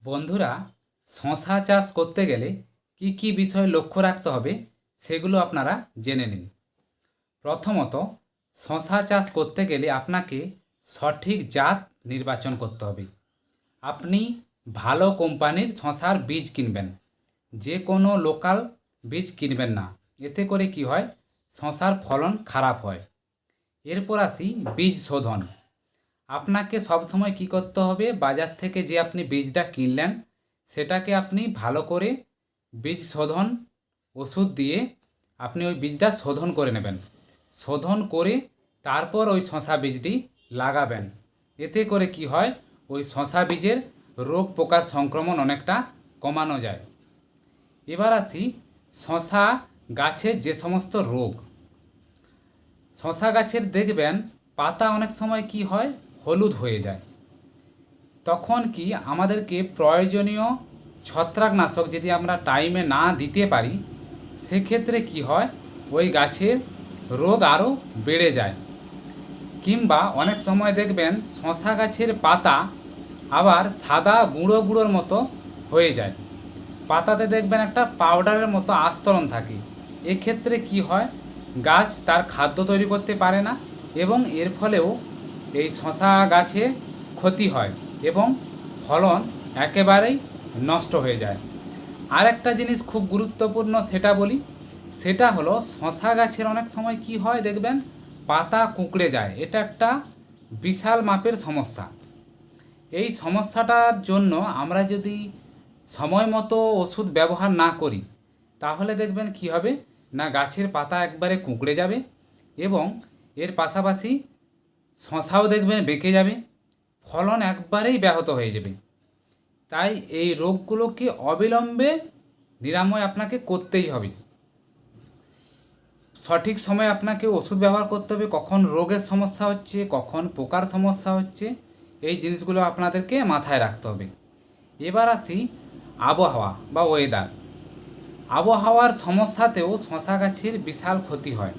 বন্ধুরা, শশা চাষ করতে গেলে কি কি বিষয় লক্ষ্য রাখতে হবে সেগুলো আপনারা জেনে নিন। প্রথমত, শশা চাষ করতে গেলে আপনাকে সঠিক জাত নির্বাচন করতে হবে। আপনি ভালো কোম্পানির শশার বীজ কিনবেন, যে কোনো লোকাল বীজ কিনবেন না। এতে করে কি হয়, শশার ফলন খারাপ হয়। এরপর আসি বীজ শোধন। আপনাকে সবসময় কি করতে হবে, বাজার থেকে যে আপনি বীজটা কিনলেন সেটাকে আপনি ভালো করে বীজ শোধন ওষুধ দিয়ে আপনি ওই বীজটা শোধন করে নেবেন। শোধন করে তারপর ওই শশা বীজটি লাগাবেন। এতে করে কি হয়, ওই শশা বীজের রোগ পোকার সংক্রমণ অনেকটা কমানো যায়। এবার আসি শশা গাছের যে সমস্ত রোগ। শশা গাছের দেখবেন পাতা অনেক সময় কি হয়, হলুদ হয়ে যায়। তখন কি আমাদেরকে প্রয়োজনীয় ছত্রাকনাশক যদি আমরা টাইমে না দিতে পারি, সেক্ষেত্রে কি হয়, ওই গাছের রোগ আরও বেড়ে যায়। কিংবা অনেক সময় দেখবেন শশা গাছের পাতা আবার সাদা গুঁড়ো গুঁড়োর মতো হয়ে যায়। পাতাতে দেখবেন একটা পাউডারের মতো আস্তরণ থাকে। এক্ষেত্রে কি হয়, গাছ তার খাদ্য তৈরি করতে পারে না এবং এর ফলেও এই শশা গাছে ক্ষতি হয় এবং ফলন একেবারেই নষ্ট হয়ে যায়। আর একটা জিনিস খুব গুরুত্বপূর্ণ সেটা বলি, সেটা হলো শশা গাছের অনেক সময় কি হয় দেখবেন পাতা কুঁকড়ে যায়। এটা একটা বিশাল মাপের সমস্যা। এই সমস্যাটার জন্য আমরা যদি সময় মতো ওষুধ ব্যবহার না করি, তাহলে দেখবেন কি হবে না, গাছের পাতা একবারে কুঁকড়ে যাবে এবং এর পাশাপাশি শশাও দেখবেন বেঁকে যাবে, ফলন একবারেই ব্যাহত হয়ে যাবে। তাই এই রোগগুলোকে অবিলম্বে নিরাময় আপনাকে করতেই হবে। সঠিক সময়ে আপনাকে ওষুধ ব্যবহার করতে হবে। কখন রোগের সমস্যা হচ্ছে, কখন পোকার সমস্যা হচ্ছে, এই জিনিসগুলো আপনাদেরকে মাথায় রাখতে হবে। এবার আসি আবহাওয়া বা ওয়েদার। আবহাওয়ার সমস্যাতেও শশা গাছের বিশাল ক্ষতি হয়।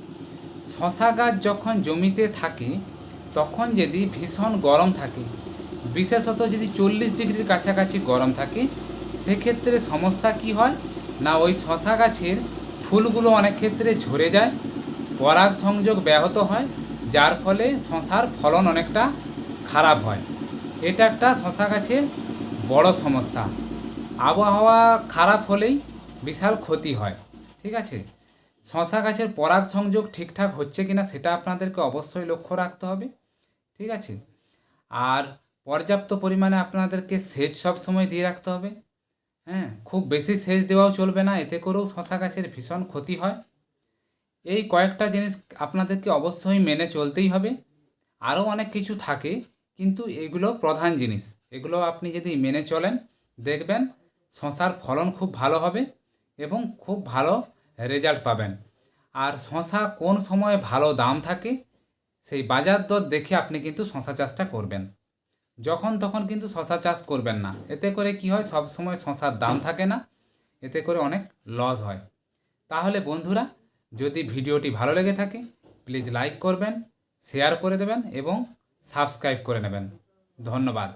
শশা গাছ যখন জমিতে থাকে তখন যদি ভীষণ গরম থাকে, বিশেষত যদি 40 ডিগ্রির কাছাকাছি গরম থাকে, সেক্ষেত্রে সমস্যা কি হয় না, ওই শশা গাছের ফুলগুলো অনেক ক্ষেত্রে ঝরে যায়, পরাগ সংযোগ ব্যাহত হয়, যার ফলে শশার ফলন অনেকটা খারাপ হয়। এটা একটা শশা গাছের বড় সমস্যা। আবহাওয়া খারাপ হলেই বিশাল ক্ষতি হয়। ঠিক আছে, শশা গাছের পরাগ সংযোগ ঠিকঠাক হচ্ছে কিনা সেটা আপনাদেরকে অবশ্যই লক্ষ্য রাখতে হবে। ঠিক আছে, আর পর্যাপ্ত পরিমাণে আপনাদেরকে সেচ সব সময় দিয়ে রাখতে হবে। হ্যাঁ, খুব বেশি সেচ দেওয়াও চলবে না, এতে করেও শশা গাছের ভীষণ ক্ষতি হয়। এই কয়েকটা জিনিস আপনাদেরকে অবশ্যই মেনে চলতেই হবে। আরও অনেক কিছু থাকে, কিন্তু এগুলো প্রধান জিনিস। এগুলো আপনি যদি মেনে চলেন, দেখবেন শশার ফলন খুব ভালো হবে এবং খুব ভালো রেজাল্ট পাবেন। আর শশা কোন সময় ভালো দাম থাকে, সেই বাজার দর দেখে আপনি কিন্তু শশা চাষটা করবেন। যখন তখন কিন্তু শশা চাষ করবেন না। এতে করে কি হয়, সব সময় শশার দাম থাকে না, এতে করে অনেক লস হয়। তাহলে বন্ধুরা, যদি ভিডিওটি ভালো লেগে থাকে প্লিজ লাইক করবেন, শেয়ার করে দেবেন এবং সাবস্ক্রাইব করে নেবেন। ধন্যবাদ।